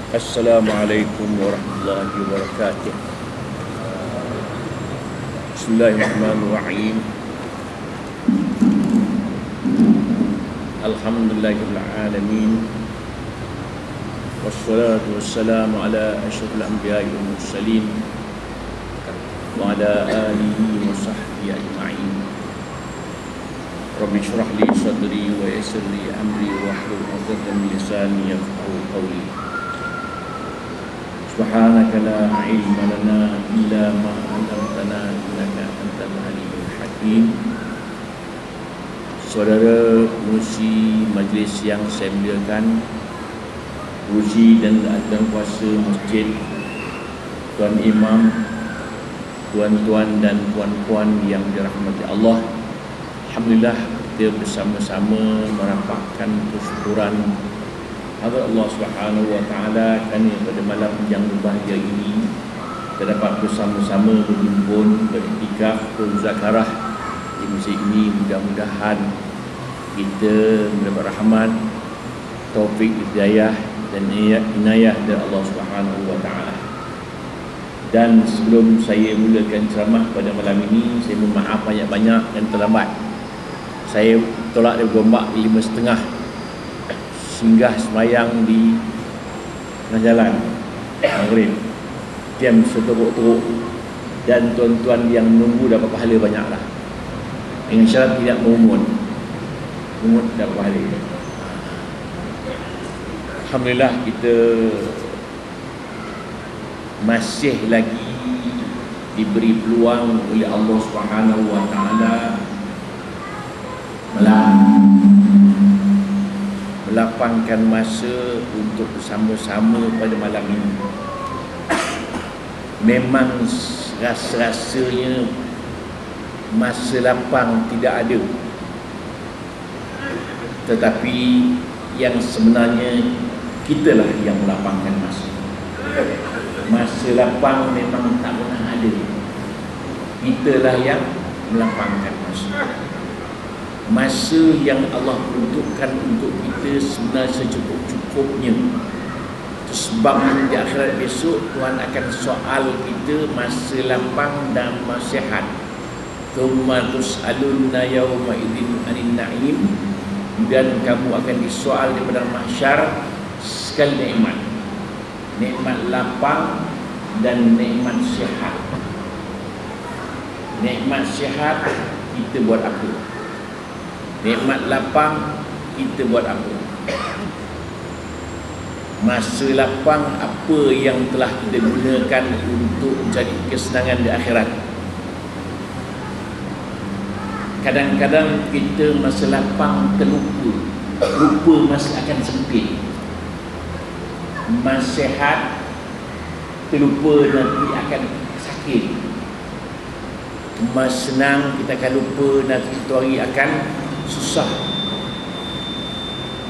Assalamualaikum warahmatullahi wabarakatuh. Bismillahirrahmanirrahim. Alhamdulillahirabbil alamin. Wassalatu wassalamu ala asyrafil anbiya'i wal mursalin wa ala alihi wa sahbihi ajma'in. Rabbi shrah li sadri wa yassir li amri wahlul 'uqdatam min lisani yafqahu qawli. Subhanaka la ilma lana illa ma 'allamtana innaka antal alimul hakim. Saudara pengurusi majlis yang saya muliakan, pengurusi dan tuan kuasa masjid, tuan imam, tuan-tuan dan puan-puan yang dirahmati Allah, alhamdulillah kita bersama-sama merapatkan kesyukuran kepada Allah Subhanahu wa taala kerana pada malam yang berbahagia ini kita dapat bersama-sama berhimpun, beriktikaf, bermuzakarah di masjid ini. Mudah-mudahan kita mendapat rahmat, taufik, hidayah dan inayah dari Allah Subhanahu wa taala. Dan sebelum saya mulakan ceramah pada malam ini, saya mohon maaf banyak-banyak dan terlambat. Saya tolak dari Gombak 5.30 singgah sembahyang di tengah jalan maghrib, jam seteruk-teruk, dan tuan-tuan yang menunggu dapat pahala banyaklah dengan syarat tidak mengumun dapat pahala. Alhamdulillah kita masih lagi diberi peluang oleh Allah Subhanahu wa taala melapangkan masa untuk bersama-sama pada malam ini. Memang rasanya masa lapang tidak ada, tetapi yang sebenarnya kitalah yang melapangkan masa. Masa lapang memang tak pernah ada, kitalah yang melapangkan masa. Masa yang Allah peruntukkan untuk kita sebenarnya secukup-cukupnya. Sebab di akhirat besok Tuhan akan soal kita masa lapang dan masa sihat. Tsumma tus'alunna yawma idzin 'anil na'im. Dan kamu akan disoal di padang mahsyar sekali nikmat. Nikmat lapang dan nikmat sihat. Nikmat sihat kita buat apa? Nikmat lapang kita buat apa? Masa lapang apa yang telah kita gunakan untuk jadi kesenangan di akhirat? Kadang-kadang kita masa lapang lupa masa akan sempit. Masa sihat terlupa nanti akan sakit. Masa senang kita akan lupa nanti satu hari akan susah.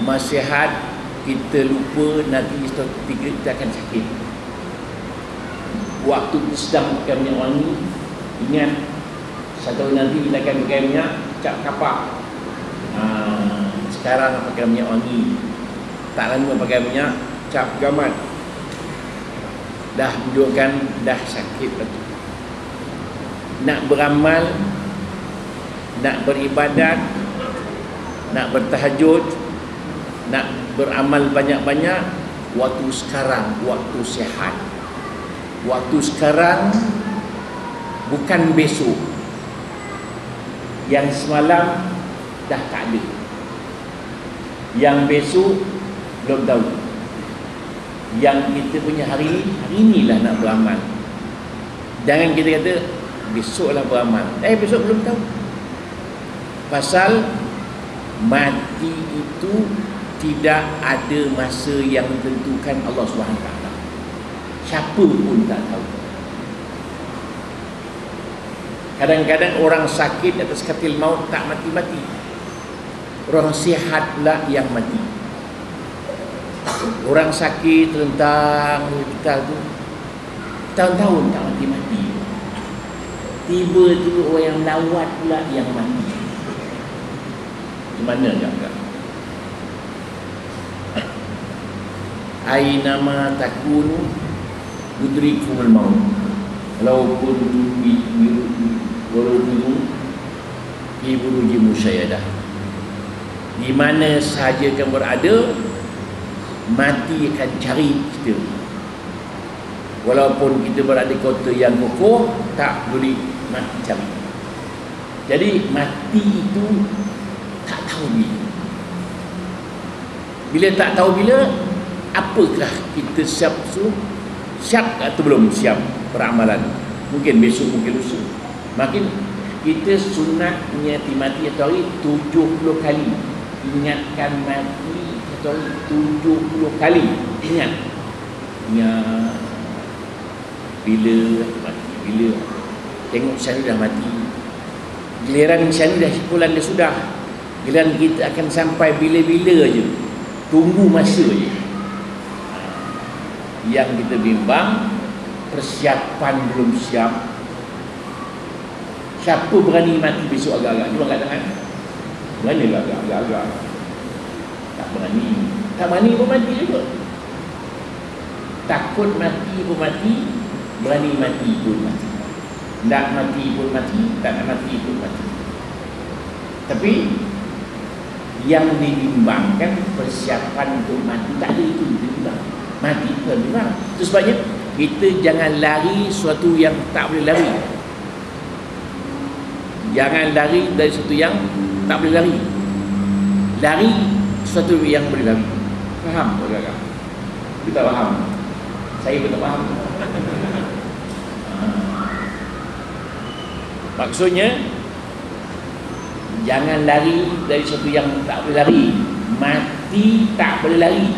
Masa sihat kita lupa nanti satu ketika kita akan sakit. Waktu kita sedang pakai minyak wangi, ingat satu hari nanti kita akan pakai minyak cap kapak. Sekarang pakai minyak wangi, tak lama pakai minyak cap gamat, dah menunjukkan dah sakit betul. Nak beramal, nak beribadat, nak bertahajud, nak beramal banyak-banyak, waktu sekarang, waktu sihat. Waktu sekarang bukan besok. Yang semalam dah tak ada, yang besok belum tahu. Yang kita punya hari inilah nak beramal. Jangan kita kata besoklah beramal. Besok belum tahu. Pasal mati itu tidak ada masa yang ditentukan Allah SWT. Siapa pun tak tahu. Kadang-kadang orang sakit atas katil maut tak mati-mati. Orang sihat pula yang mati. Orang sakit terlentang di hospital tu tahun-tahun tak mati-mati. Tiba-tiba orang yang lawat pula yang mati. Di mana agak? Ainama takunu yudrikumul maut. Walau kuntum fi burujin musayyadah. Di mana sahaja kamu berada, mati akan cari kita. Walaupun kita berada di kota yang kokoh, tak boleh mati cari. Jadi mati itu tak tahu bila. Bila tak tahu bila, apakah kita siap atau belum siap peramalan? Mungkin besok, mungkin lusa. Makin kita sunat niati mati atau hari 70 kali. Ingatkan mati atau hari 70 kali. Ingat bila mati, bila tengok sana dah mati. Giliran sana dah pulang dah sudah. Giliran kita akan sampai bila-bila je. Tunggu masa je. Yang kita bimbang, persiapan belum siap. Siapa berani mati besok agak-agak? Cuba kat tangan. Berani lah agak-agak. Tak berani. Tak berani pun mati juga. Takut mati pun mati, berani mati pun mati. Tak mati pun mati, tak nak mati pun mati. Tapi yang dibimbangkan persiapan untuk mati. Tak ada itu dibimbang. Mati itu dibimbang. Itu sebabnya kita jangan lari sesuatu yang tak boleh lari. Jangan lari dari sesuatu yang tak boleh lari. Lari sesuatu yang boleh lari. Faham tak kakak? Kita tak faham. Saya pun tak faham. Maksudnya jangan lari dari sesuatu yang tak boleh lari. Mati tak boleh lari.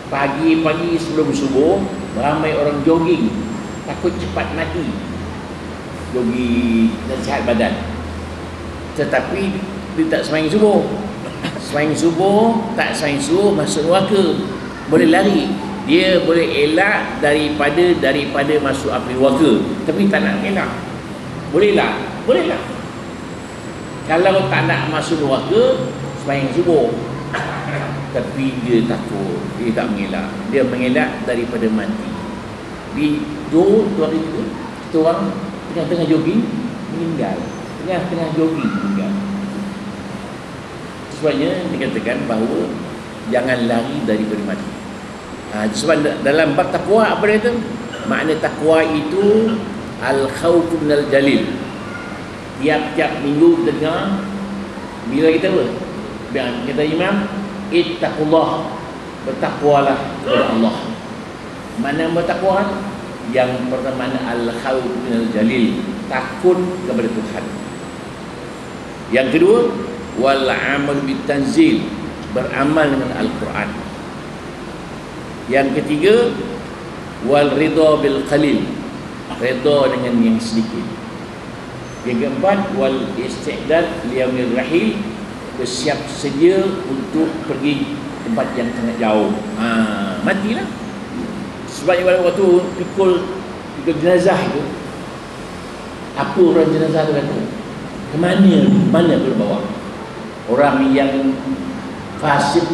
Pagi-pagi sebelum subuh, ramai orang jogging, takut cepat mati. Jogging dan sihat badan. Tetapi dia tak sembahyang subuh. Sembahyang subuh, tak sembahyang subuh, masuk neraka. Boleh lari. Dia boleh elak daripada masuk api neraka. Tapi tak nak elak. Bolehlah. Bolehlah. Kalau tak nak masuk neraka, sembahyang subuh. Tapi dia takut. Dia tak mengelak. Dia mengelak daripada mati. Di tu hari itu, kita orang tengah-tengah jogging, meninggal. Tengah-tengah jogging, meninggal. Sebabnya dikatakan bahawa jangan lari daripada mati. Sebab dalam bab takwa apa dia tu? Makna takwa itu al-khawfu minal jalil. Tiap-tiap minggu dengar bila kita apa? Kata imam, ittaqullah, bertakwalah kepada Allah. Mana bertakwa? Yang pertama al-khawfu minal jalil, takut kepada Tuhan. Yang kedua, wal amal bitanzil, beramal dengan Al-Quran. Yang ketiga, wal ridha bil qalil, redha dengan yang sedikit. Yang keempat, wal isti'dad liyaumir rahil, bersiap sedia untuk pergi tempat yang sangat jauh. Matilah. Sebab waktu pikul jenazah itu, apa orang jenazah itu kata? Mana boleh bawa? Orang yang fasik,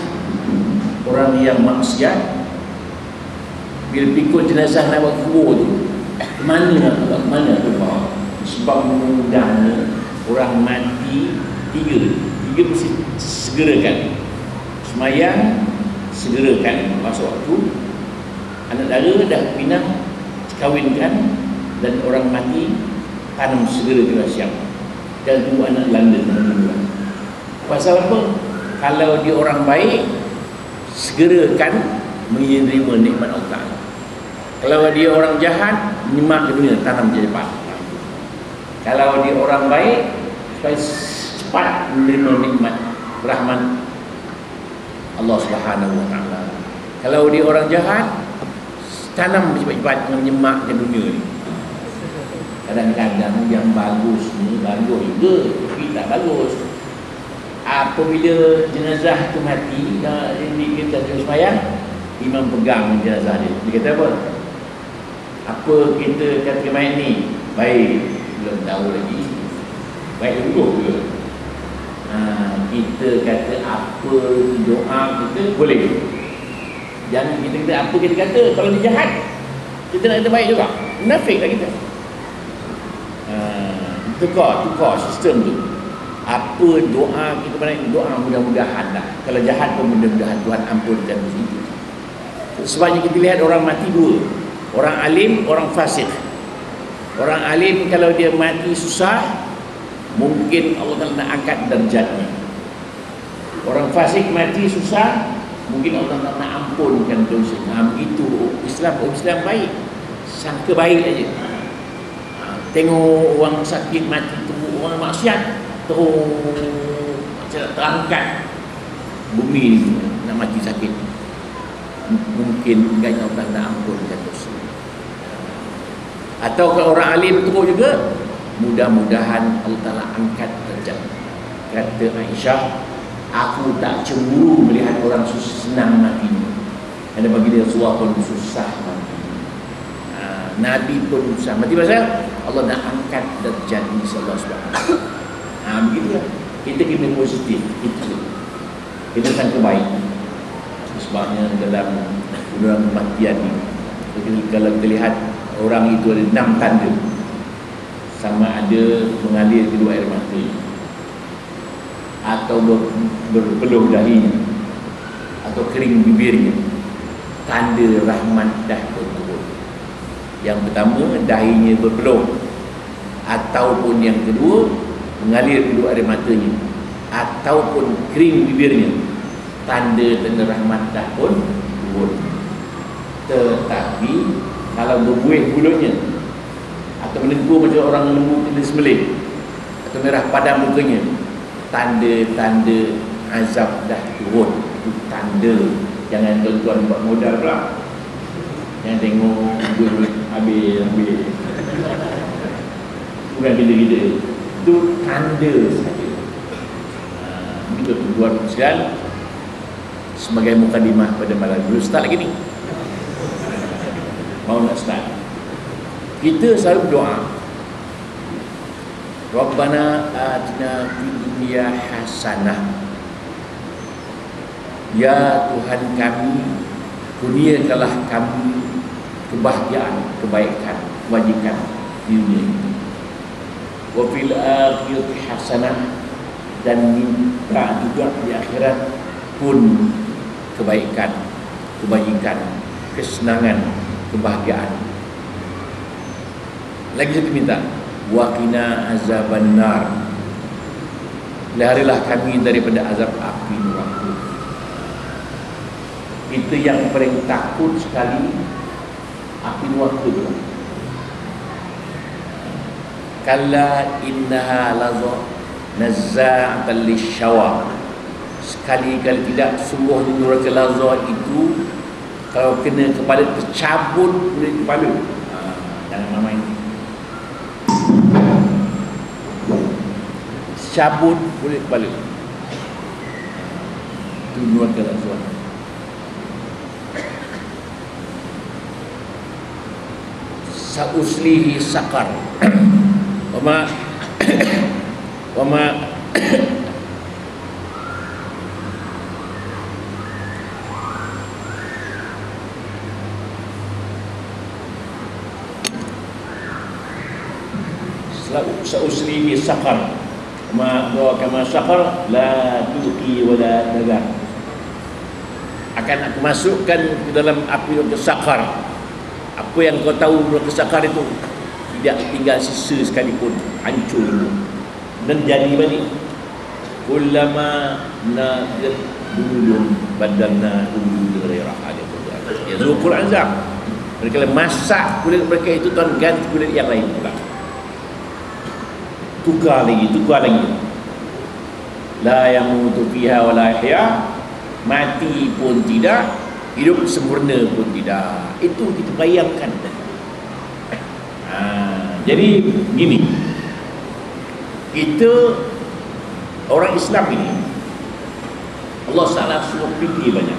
orang yang maksiat, bila pikul jenazah nak buat kubur tu, mana boleh bawa? Sebab mudahnya orang mati tiga mesti segerakan. Semayang, segerakan masuk waktu. Anak dara dah pinang, kahwinkan, dan orang mati tanam segera kena siap. Dan tunggu anak London. Pasal apa? Kalau dia orang baik, segerakan menerima nikmat Allah. Kalau dia orang jahat, nyemak ke dunia, tanam je cepat. Kalau dia orang baik, supaya cepat menerima nikmat rahman Allah Subhanahu wa taala. Kalau dia orang jahat, tanam cepat-cepat menyemak ke dunia ni. Kadang-kadang yang bagus ni bagus juga, tapi tak bagus. Apabila jenazah tu mati, kita terus sembahyang, imam pegang jenazah dia. Dia kata apa? Apa kita kata mayat ni? Baik, belum tahu lagi. Baik dulu ke? Kita kata apa doa kita boleh. Jangan kita kata apa kita kata. Kalau dia jahat, kita nak kata baik juga. Munafik lah kita. Tukar sistem tu. Apa doa kita pandang, doa mudah-mudahan lah. Kalau jahat pun mudah-mudahan Tuhan ampunkan begitu. Sebabnya kita lihat orang mati dua, orang alim, orang fasik. Orang alim kalau dia mati susah, mungkin Allah Ta'ala nak angkat darjatnya. Orang fasik mati susah, mungkin Allah Ta'ala nak ampunkan dosanya. Begitu Islam baik, sangka baik aja. Tengok orang sakit mati tu, orang maksiat terangkat bumi ni, nak mati sakit, mungkin agaknya Allah nak ampunkan dosa. Atau kalau orang alim teruk juga, mudah-mudahan Allah Ta'ala angkat derajat. Kata Aisyah, aku tak cemburu melihat orang senang matinya, ada bagi dia Rasulullah pun susah mati, Nabi pun susah mati. Pasal Allah nak angkat derajat insya-Allah subhanahu. Begitu lah. Kita kena positif. Kita sangka baik. Sebabnya dalam kematian ni, kalau kita lihat orang itu ada 6 tanda. Sama ada mengalir kedua air mata, atau berpeluh dahinya, atau kering bibirnya, tanda rahmat dah turun. Yang pertama, dahinya berpeluh, ataupun yang kedua, mengalir kedua air matanya, ataupun kering bibirnya, tanda-tanda rahmat dah pun turun. Tetapi kalau berbuih mulutnya, atau menenggur macam orang lembu kena sembelih, atau merah padam mukanya, tanda-tanda azab dah turun. Itu tanda. Jangan tuan-tuan buat modal pula, jangan tengok duit habis bukan kita-kita. Itu tanda saja. Begitu tuan-tuan sekalian, sebagai mukadimah pada malam dulu. Start lagi ni, mau nak start, kita selalu berdoa, Rabbana atina fid dunya hasanah. Ya Tuhan kami, kurniakanlah kami kebahagiaan, kebaikan, kebajikan di dunia ini. Wa fil akhirati hasanah, dan minta juga di akhirat pun kebaikan, kebajikan, kesenangan, kebahagiaan. Lagi satu minta, wa qina azabannar, peliharalah kami daripada azab api neraka. Kita yang paling takut sekali api neraka juga. Kalla innaha lazza nazza'atan lisyawa, sekali-kali tidak, sungguh neraka lazza itu kalau kena kepala tercabut kulit kepala. Jangan main-main, cabut kulit kepala. Itu neraka lazza. Sa'uslihi saqar wama sa'uslihi saqar wa kama saqar la tuqi wa la tagar. Akan aku masukkan ke dalam api neraka saqar. Apa yang kau tahu neraka saqar itu tidak tinggal sisa sekalipun, hancur dan jadi balik. Kullama nadat dulun badalna dulun ghairah ada. Ya, Zuqul azab. Mereka masak kulit mereka itu, tuan ganti kulit yang lain pula. Tukar lagi. La yamutu fiha wa la yahya, mati pun tidak, hidup sempurna pun tidak. Itu kita bayangkan. Jadi gini, kita orang Islam ini, Allah Ta'ala suruh fikir banyak,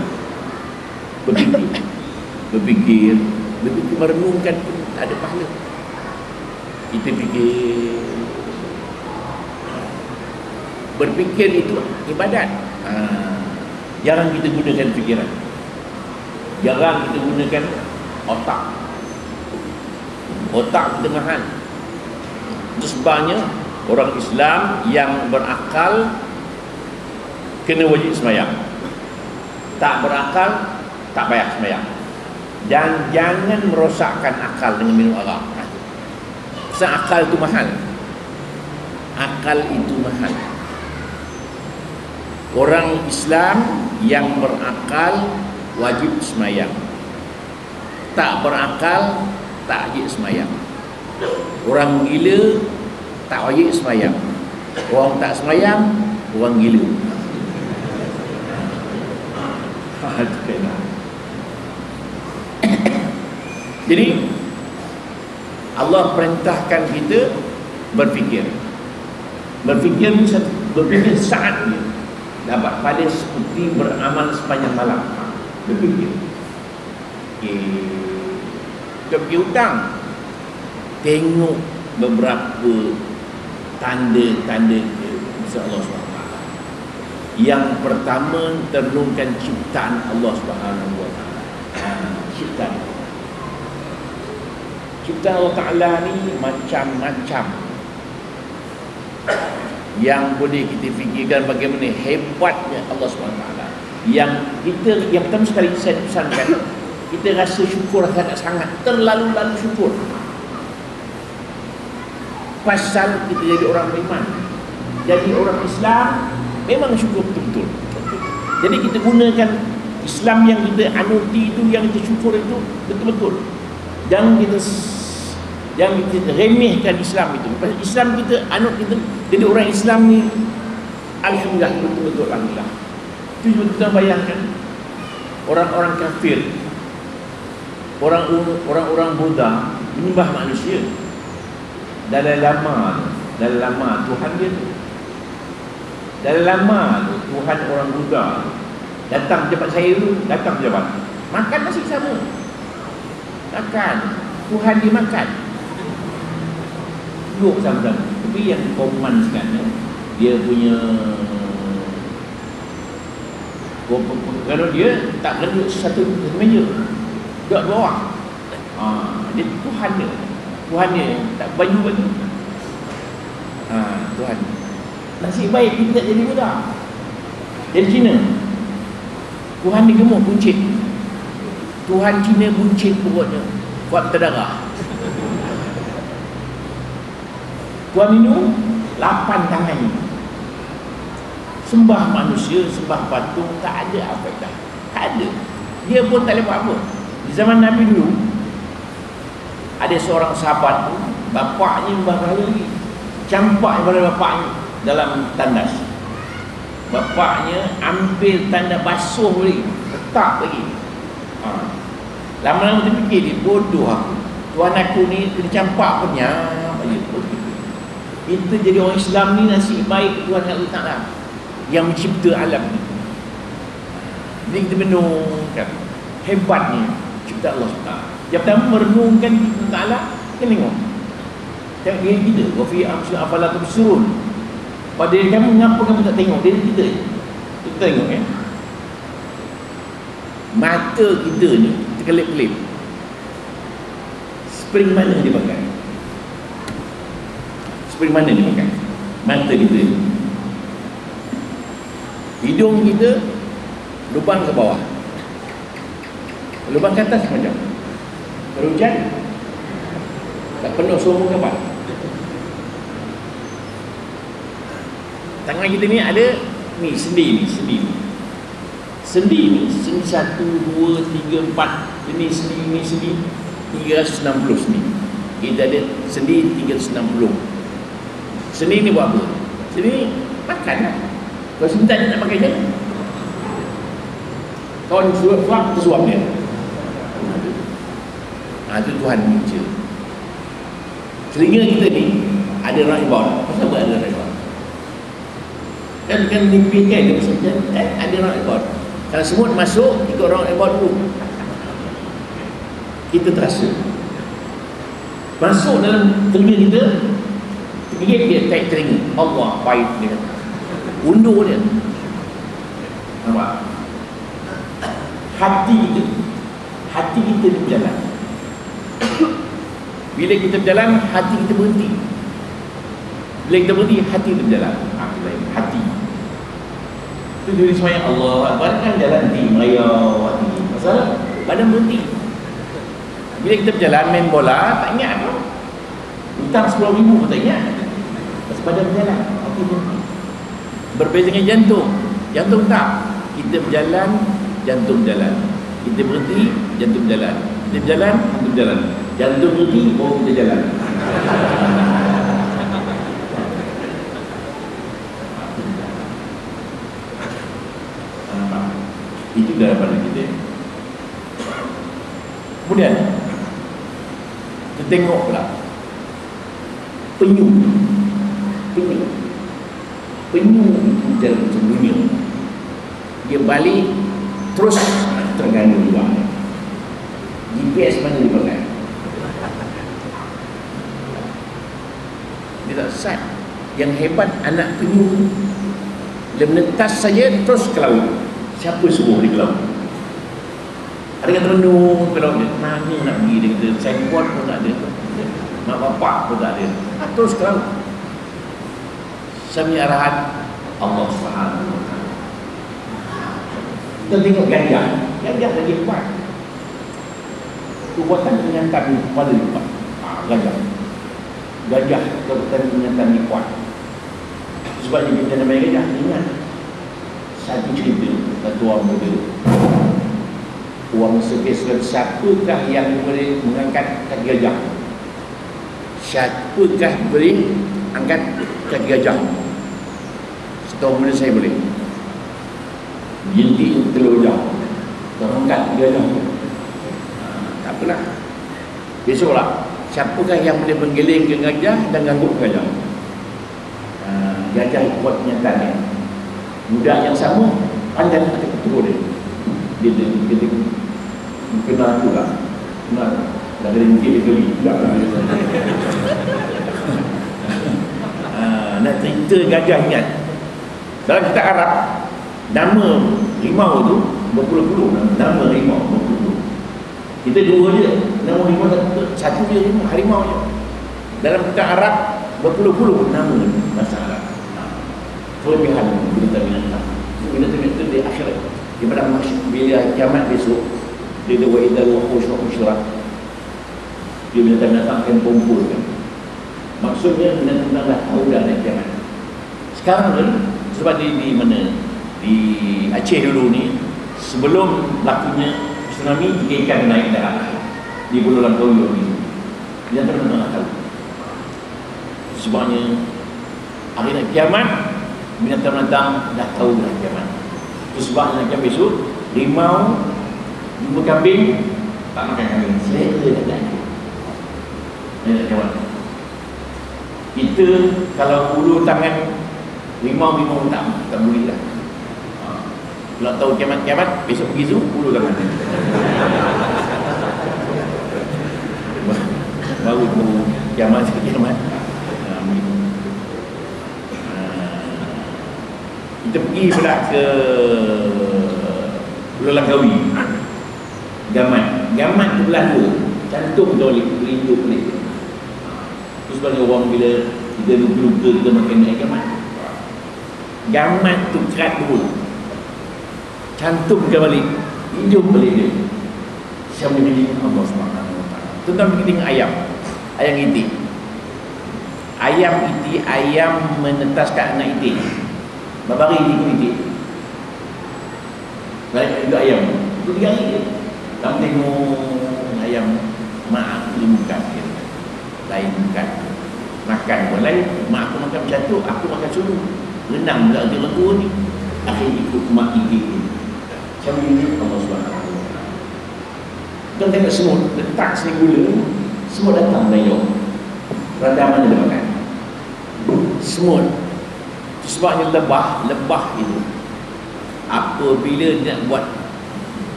berfikir merenungkan pun tak ada pahala. Kita fikir, berfikir itu ibadat. Jarang kita gunakan fikiran. Jarang kita gunakan otak. Otak kita mahal. Itu sebabnya orang Islam yang berakal kena wajib sembahyang. Tak berakal, tak payah sembahyang. Dan jangan merosakkan akal dengan minum arak. Sebab akal itu mahal. Akal itu mahal. Orang Islam yang berakal wajib sembahyang. Tak berakal, tak wajib sembahyang. Orang gila tak wajib sembahyang. Orang tak sembahyang, orang gila. Jadi Allah perintahkan kita berfikir. Berfikir saat ni dapat pada seperti beramal sepanjang malam. Berfikir. Kita pergi hutang, tengok beberapa tanda-tanda kuasa Allah SWT. Yang pertama, terlungkan ciptaan Allah SWT. Ciptaan Allah Ta'ala ni macam-macam, yang boleh kita fikirkan bagaimana hebatnya Allah SWT. Yang pertama sekali saya pesankan, kita rasa syukur sangat, terlalu syukur. Pasal kita jadi orang beriman, jadi orang Islam, memang syukur betul-betul. Jadi kita gunakan Islam yang kita anuti itu, yang kita syukur itu betul-betul. Jangan kita remehkan Islam itu. Pasal Islam kita anut, kita jadi orang Islam ni, alhamdulillah, betul-betul alhamdulillah. Itu kita bayangkan orang-orang kafir, orang-orang Buddha menyembah manusia. Dalam lama Tuhan dia tu. Dalam lama tu Tuhan orang Buddha datang pejabat saya tu, datang pejabat makan nasi sama, makan Tuhan dia makan, duduk sama-sama. Tapi yang common sekarang dia punya, kalau dia tak duduk satu meja, duduk bawah. Dia Tuhan dia tak baju. Tuhan. Nasib baik kita tak jadi budak. Dari Cina, Tuhan dia gemuk buncit. Tuhan Cina buncit perutnya, kuat terdarah. Tuhan minum 8 tangan ni. Sembah manusia, sembah patung, tak ada apa dah. Tak ada. Dia pun tak boleh buat apa. Di zaman Nabi dulu, ada seorang sahabat tu, bapaknya membah berhala lagi, campak daripada bapaknya dalam tandas. Bapaknya ambil tanda basuh lagi, letak lagi. Lama-lama dia fikir, dia bodoh aku, Tuhan aku ni kena campak penyam aja. Kita jadi orang Islam ni nasib baik Tuhan Allah Ta'ala yang mencipta alam ni. Jadi kita menungkan hebatnya cipta Allah SWT. Yang pertama, merenungkan Allah Ta'ala. Kita tengok diri kita, wa fi amsi afala tubsirun. Pada diri kamu, mengapa kamu tak tengok diri kita? Kita tengok mata kita ni, kita kelip-kelip, spring mana dia pakai? Spring mana dia pakai? Mata kita ni. Hidung kita lubang ke bawah, lubang ke atas macam hujan, tak penuh semua kapal. Tangan kita ni ada ni, sendi ni 1, 2, 3, 4. Ini sendi 360 sendi. Kita ada sendi 360. Sendi ni buat apa? Sendi makan lah. Kalau sendi tak nak makan je, kawan suap, suap dia. Itu Tuhan mencipta. Telinga kita ni ada raibon. Kenapa ada raibon? Kan mimpi kan dia macam ada raibon. Kalau semut masuk, ikut raibon dulu, kita terasa masuk dalam telinga kita. Dia tarik telinga, Allah baik dia, undur dia. Nampak? Hati kita hati kita berjalan. Bila kita berjalan, hati kita berhenti. Bila kita berhenti, hati kita berjalan. Hati. Itu jadi semuanya Allah Akbar kan jalan di raya hati. Pasal badan berhenti. Bila kita berjalan main bola, tak ingat apa. Hutang 10,000 pun tak ingat. Pasal badan berjalan, hati berhenti. Berbeza dengan jantung. Jantung tak. Kita berjalan, jantung berjalan. Kita berhenti, jantung berjalan. Kita berjalan, jantung berjalan. Jantung berhenti, baru kita jalan. Itu daripada kita. Kemudian kita tengok pula penyu itu jalan macam dunia. Dia balik terus terganggu juga. GPS mana dia pakai? Dia tak sat. Yang hebat anak penyu, dia menetas saja terus ke laut. Siapa suruh dia ke laut? Ada yang terenung ke laut dia. Mana nak pergi? Dia kata signboard pun tak ada, mak bapak pun tak ada. Terus ke laut. Sami arahan Allah Subhanahu wa taala. Kita tengok gajah. Gajah lagi kuat. Kekuatan ingatan pada kuat. Gajah kekuatan ingatan kuat. Sebabnya kita namanya gajah. Ingat satu cerita satu orang muda. Orang sekesar, siapakah yang boleh mengangkat kaki gajah? Siapakah boleh angkat kaki gajah? Setahu mana saya boleh. Binti telur jauh terangkat gajah. Tak apalah. Besoklah, siapakah yang boleh menggelengkan gajah dan ganggu gajah? Gajah buat kenyataannya. Budak yang sama panjang kata ketua dia. Dia kenal aku lah. Kenal. Dah ada mungkin dia geli. Nak cerita gajah ingat. Dalam kitab Arab, nama rimau tu berpuluh-puluh. Nama rimau berpuluh-puluh. Kita dua je. Nama rimau satu je, harimau je. Dalam kitab Arab berpuluh-puluh nama bahasa Arab. Kelebihan binatang-binatang. Binatang-binatang itu di akhirat. Di pada bila kiamat besok, dia wa idal wahush wa usyrak. Dia binatang-binatang akan kumpulkan. Maksudnya binatang-binatang dah tahu dah ada kiamat. Sekarang ni sebab di mana? Di Aceh dulu ni, sebelum lakunya tsunami, ikan naik darah di Pulau Langkawi ni. Binatang-binatang dah tahu. Sebabnya hari nak kiamat, binatang-binatang dah tahu dah kiamat. Itu sebabnya nak besok rimau jumpa kambing tak makan kambing. Selera dah tak ada. Ini tak kawan. Kita kalau ulu tangan rimau tak boleh dah. Kalau tahu kiamat besok pergi zoo ulu tangan. Baru kiamat. Kita pergi pula ke Pulau Langkawi. Gamat tu belah dua. Cantum tu pelindung kulit. Terus bagi orang bila kita luka-luka kita makan naik gamat. Gamat tu kerat dulu. Cantum ke balik. Hidung balik dia. Siapa menjadi Allah Subhanahu wa taala. Tentang kita tengok ayam. Ayam itik. Ayam itik, ayam menetaskan anak itik. Berapa hari itik? Baik juga ayam. Itu 3 hari je. Kamu tengok ayam mak aku bukan dia. Lain bukan. Makan pun lain. Mak aku makan macam tu, aku makan sudu. Renang pula dia legur ni. Akhirnya ikut mak itik ni. Macam ini Allah SWT. Kita tengok semut. Letak sini gula. Semut datang dari jauh. Rada mana dia makan? Semut. Sebabnya lebah itu apabila dia nak buat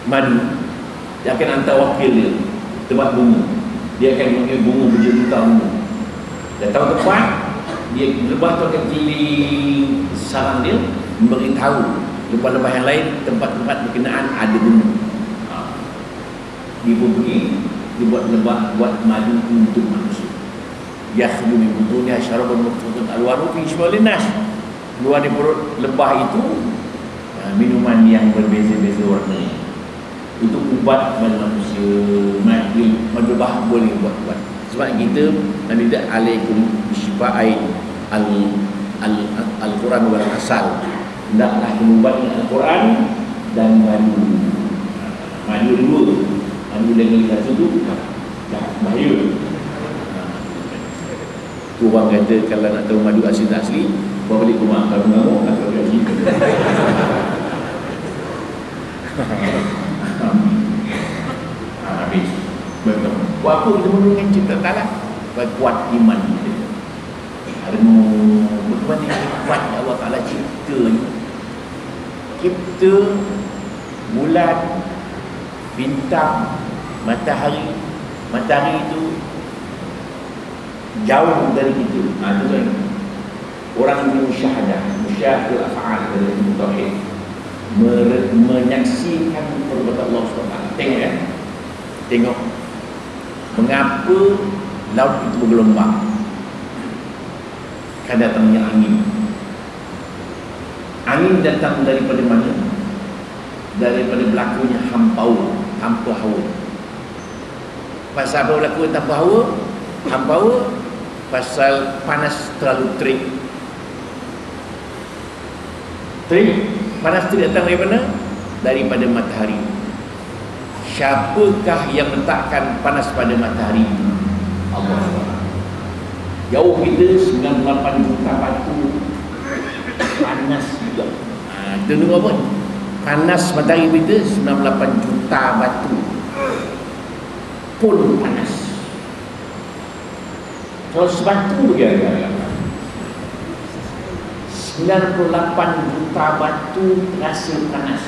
madu, dia akan hantar wakil dia tempat bunga. Dia akan mengambil bunga berjuta bunga. Dan tahu tepat, dia lebah tu akan keliling sarang dia, memberitahu lebah-lebah yang lain tempat-tempat berkenaan ada bunga. Dia pun pergi, dia buat lebah, buat madu untuk manusia. Yakhlu min butuniha syarabun mukhtalifun alwanuhu fihi syifa'un linnas. Keluar di perut lebah itu minuman yang berbeza-beza warnanya. Itu ubat pada manusia. Madu lebah boleh buat. Sebab kita Nabi kata alaikum bisyifa'ain Al-Quran wal asal. Hendaklah ubat dengan Al-Quran dan madu. Madu dua. Madu dengan satu tu dah bahaya. Tu orang kata kalau nak tahu madu asli tak asli, bawa balik rumah. Kalau mengamuk, kalau dia asli. Habis. Betul. Buat apa kita menunggu cipta ta'ala? Supaya kuat iman kita. Bagaimana hebatnya Allah Ta'ala cipta ni. Cipta bulan, bintang, matahari. Matahari itu jauh dari kita. Itu kan orang yang musyahadul af'al dari ilmu tauhid, menyaksikan perbuatan Allah SWT. Tengok kan? Tengok mengapa laut itu bergelombang. Kan datangnya angin. Angin datang daripada mana? Daripada berlakunya hampa hawa. Pasal apa berlaku tanpa hawa? Hampa hawa pasal panas terlalu terik. Panas terik datang dari mana? Daripada matahari. Siapakah yang letakkan panas pada matahari itu? Allah SWT. Jauh kita 98 juta batu panas juga. Kita tengok apa? Panas matahari kita 98 juta batu pun panas. Kalau sebatu bagaimana? 98 juta batu rasa panas.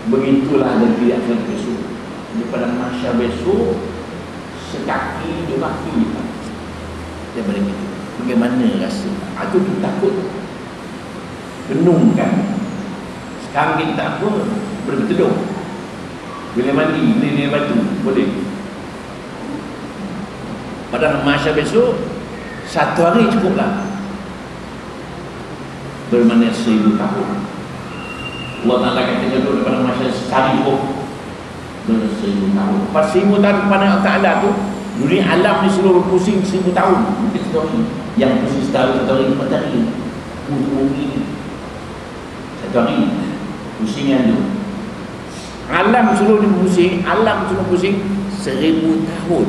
Begitulah negeri akhirat besok. Daripada mahsyar besok, sekaki dua kaki daripada itu. Bagaimana rasa? Itu kita takut. Benungkan. Sekarang kita tak apa, berteduh. Bila mandi, boleh batu, boleh. Pada mahsyar besok, 1 hari cukuplah. Bermakna 1000 tahun. Allah Ta'ala kata duduk daripada mahsyar sekali pun 1000 tahun. Lepas 1000 tahun kepada Allah Ta'ala tu, dunia alam ni seluruh pusing 1000 tahun. Mungkin setahun. Yang pusing setahun 4 hari. Bumi ni 1 hari pusingan tu. Alam seluruh pusing, alam seluruh pusing 1000 tahun.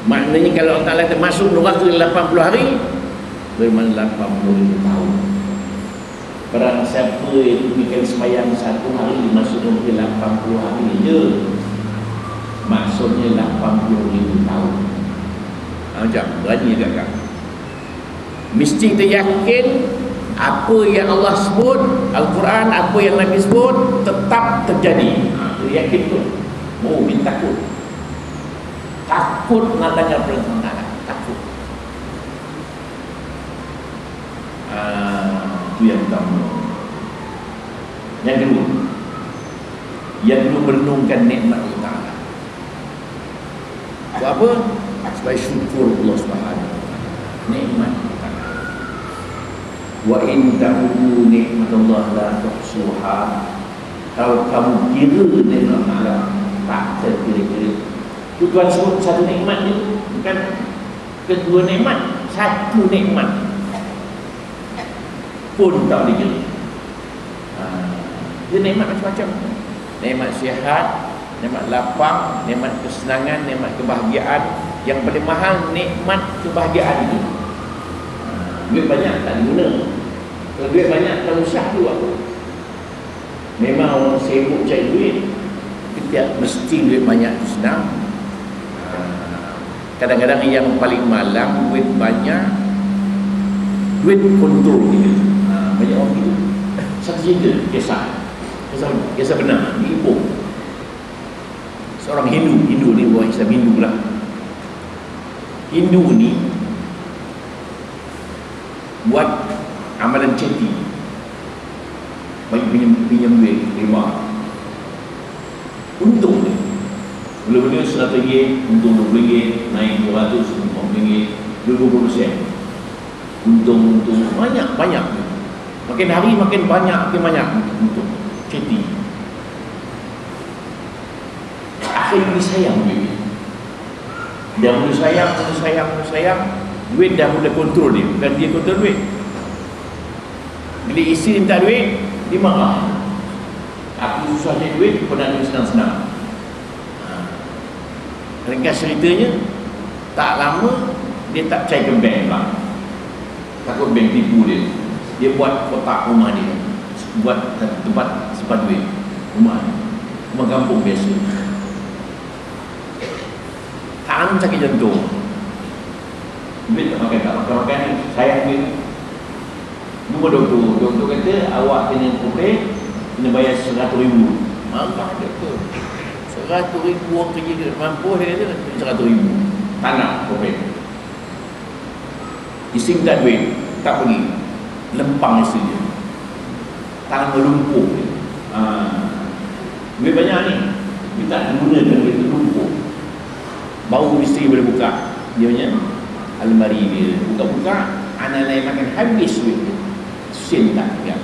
Maknanya kalau Allah Ta'ala termasuk neraka 80 hari, bermakna 80,000 tahun. Barang siapa yang bikin sembahyang 1 hari masuk neraka 80 hari je, maksudnya 80,000 tahun. Macam berani agak kan? Mesti kita yakin apa yang Allah sebut, Al-Quran, apa yang Nabi sebut tetap terjadi. Yakin tu. Mukmin takut. Takut nak tanya perintah. Takut. Itu yang pertama. Yang kedua merenungkan nikmat Allah Ta'ala. Buat apa? Supaya syukur Allah Subhanahu wa ta'ala. Nikmat Allah Ta'ala. Wa in ta'udu nikmatullah la tuhsuha. Kalau kamu kira nikmat Allah, tak terkira-kira. Tuan sebut satu nikmat ni, bukan kedua nikmat, satu nikmat pun tak boleh kira. Dia nikmat macam-macam. Nikmat sihat, nikmat lapang, nikmat kesenangan, nikmat kebahagiaan. Yang paling mahal nikmat kebahagiaan ini. Duit banyak tak diguna. Kalau duit banyak tak usah tu apa. Memang orang sibuk cari duit, kita mesti duit banyak tu senang. Kadang-kadang yang paling malang duit banyak, duit kontrol dia. Banyak orang gitu. Satu cerita kisah benar di Ipoh. Seorang Hindu ni buat Islam Hindu pula. Hindu ni buat amalan ceti, bagi pinjam duit riba. untung dia. Mula-mula RM100, untung RM20, naik RM200, untung RM20, 20%. Untung banyak. Makin hari makin banyak untung. Ceti. Akhirnya disayang duit. Dia mula sayang, duit dah mula kontrol dia, bukan dia kontrol duit. Bila isteri minta duit, dia marah. Aku susah cari duit, kau nak duit senang-senang. Ringkas ceritanya, tak lama dia tak cairkan bank lah. Takut bank tipu dia. Dia buat kotak rumah dia, buat tempat simpan duit. Rumah kampung biasa. Tak sakit jantung. Duit tak makan ni, sayang duit. Jumpa doktor kata awak kena operate, kena bayar RM100,000. Marah doktor. RM100,000 orang kerja dia mampu, dia kata RM100,000. Tak nak operate. Isteri minta duit, tak pergi. Lempang isteri dia, tangan melumpuh dia. Duit banyak ni, dia tak gunakan duit tu, lumpuh. Baru isteri boleh buka dia punya almari dia, buka-buka, anak-anak makan habis duit dia. Sen tak ingat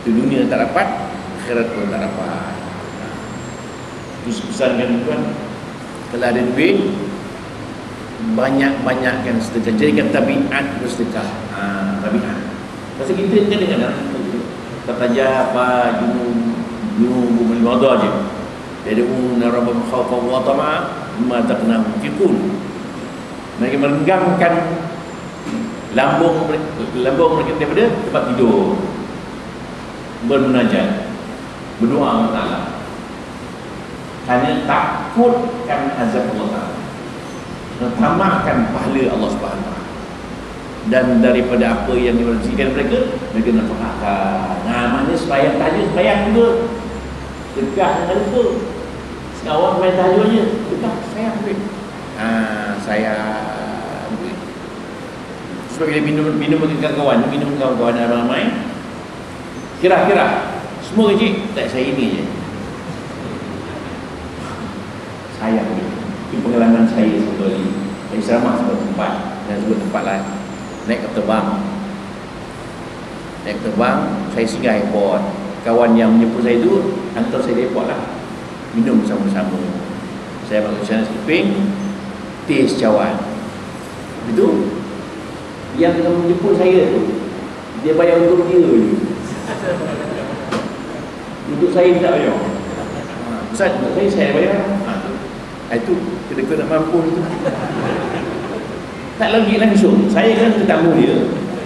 itu dunia tak dapat, akhirat pun tak dapat. Itu pesankan tuan, kalau ada duit, banyak-banyakkan sedekah, jadikan tabiat bersedekah. Tabiat. Pasal kita kan dengan kata aja apa junub al-wada je. Yad'un rabbahum khawfan wa tama'an mimma taqnahum fiqun. Mereka merenggangkan lambung mereka daripada tempat tidur, bermunajat, berdoa kepada Allah, kerana takutkan azab Allah Ta'ala, tamakkan pahala Allah Subhanahu Wa Taala. Dan daripada apa yang direzekikan mereka nafkahkan. Maknanya sembahyang juga dekah dengan itu. Sekawan main tahajud je, dekah sayang duit. Sayang duit. Sebab bila minum dengan kawan-kawan ramai, kira-kira semua kecil, tak saya ini je. Sayang duit. Itu pengalaman saya satu kali. Saya ceramah sebuah tempat, dan sebuah tempat lain. Naik terbang, saya singgah airport. Kawan yang menjemput saya itu hantar saya di airport lah. Minum sama-sama. Saya masuk sana skipping, teh secawan. Itu yang menjemput saya tu, dia bayar untuk dia je. Untuk saya tak bayar. Ustaz, untuk saya bayar. Itu kena mampu itu. Tak lagi langsung. Saya kan tetamu dia.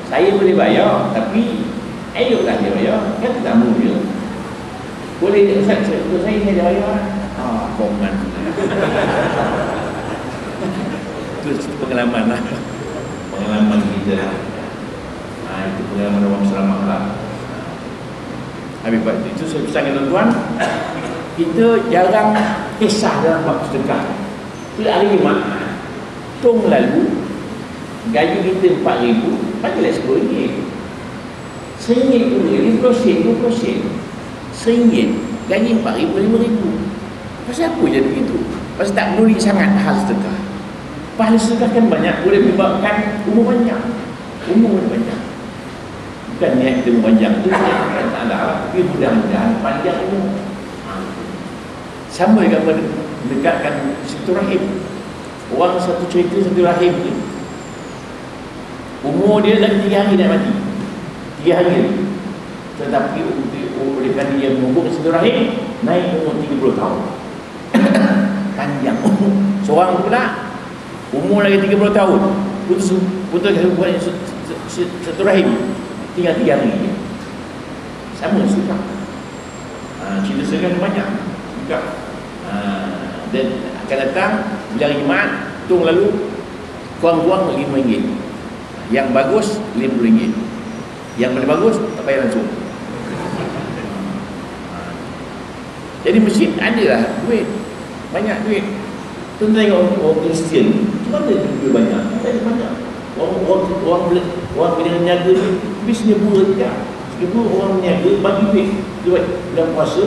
Saya boleh bayar, tapi eloklah dia bayar. Kan tetamu dia. Boleh Ustaz, untuk saya dah bayar. Koman. Itu pengalaman lah. Pengalaman kita. Itu pengalaman orang ceramah lah. Habis itu saya pesankan tuan-tuan, kita jarang kisah dalam bab sedekah. Pada hari Jumaat tahun lalu, gaji kita RM4,000, bagilah RM10. RM1 pun RM20, RM20. Gaji RM4,000, RM5,000. Pasal apa jadi begitu? Pasal tak peduli sangat hal sedekah. Pahala sedekah kan banyak, boleh menyebabkan umur banyak. Bukan niat kita memanjang tu, tak ada lah. Tapi mudah-mudahan panjang umur. Sama juga mendekatkan silaturahim. Orang satu cerita silaturahim ni, umur dia lagi 3 hari nak mati. 3 hari. Tetapi oleh kerana dia menghubung silaturahim, naik umur 30 tahun. Panjang umur. Seorang pula umur lagi 30 tahun, putus hubungan silaturahim, tinggal 3 hari. Sama sedekah. Cerita sedekah banyak juga. Dan akan datang bila hari Jumaat tahun lalu, kurang-kurang RM5. Yang bagus RM50. Yang paling bagus tak payah langsung. Jadi masjid adalah duit, banyak duit. Tuan tengok orang Kristian, macam mana duit banyak? Tak banyak. Orang bila niaga ni, bisnes pura tidak. Sebab orang niaga bagi duit. Dalam puasa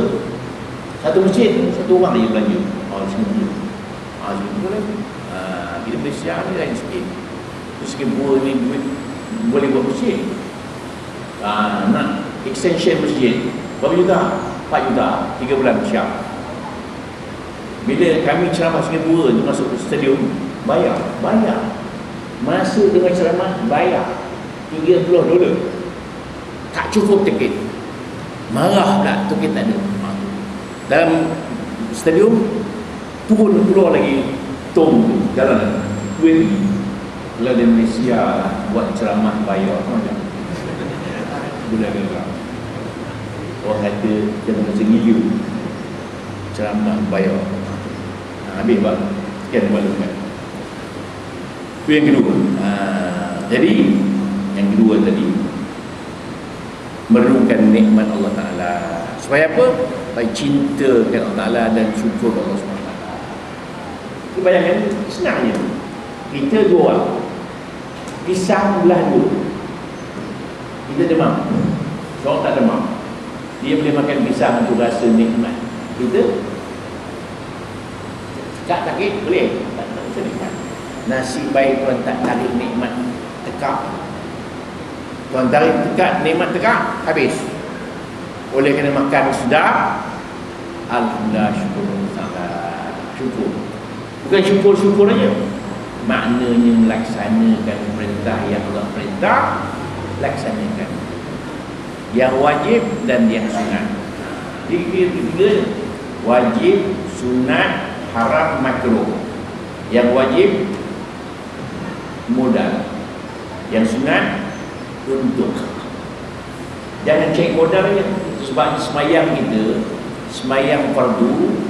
Satu masjid, satu orang je belanja. RM50. RM50 lagi. Kita Malaysia ni lain sikit. RM1,000 ni duit boleh buat masjid. Nak extension masjid berapa juta? 4 juta, 3 bulan siap. Bila kami ceramah Singapura tu masuk ke stadium, bayar. Masuk dengan ceramah, bayar $30. Tak cukup tiket. Marah pula, tiket tak ada. Dalam stadium, turun keluar lagi tong tu, jalan duit. Kalau di Malaysia buat ceramah bayar macam bulan-bulan. Orang kata jangan macam gila, ceramah bayar. Habis buat sekian bulan. Itu yang kedua. Jadi yang kedua tadi, memerlukan nikmat Allah Ta'ala. Supaya apa? Supaya cintakan Allah Ta'ala dan syukur Allah SWT. Kita bayangkan, senangnya kita dua orang, pisang belah dua. Kita demam, seorang tak demam. Dia boleh makan pisang untuk rasa nikmat. Kita tak sakit, boleh tak rasa nikmat. Nasib baik tuan tak tarik nikmat tekak. Tuan tarik tekak, nikmat tekak, habis. Oleh kerana makan sedap, alhamdulillah, syukur sangat. Syukur. Bukan syukur-syukur aja. Maknanya melaksanakan perintah yang Allah perintah, laksanakan. Yang wajib dan yang sunat. Tiga wajib, sunat, haram, makruh. Yang wajib modal, yang sunat untuk. Jangan cek modalnya. Sebab semayang kita, semayang fardu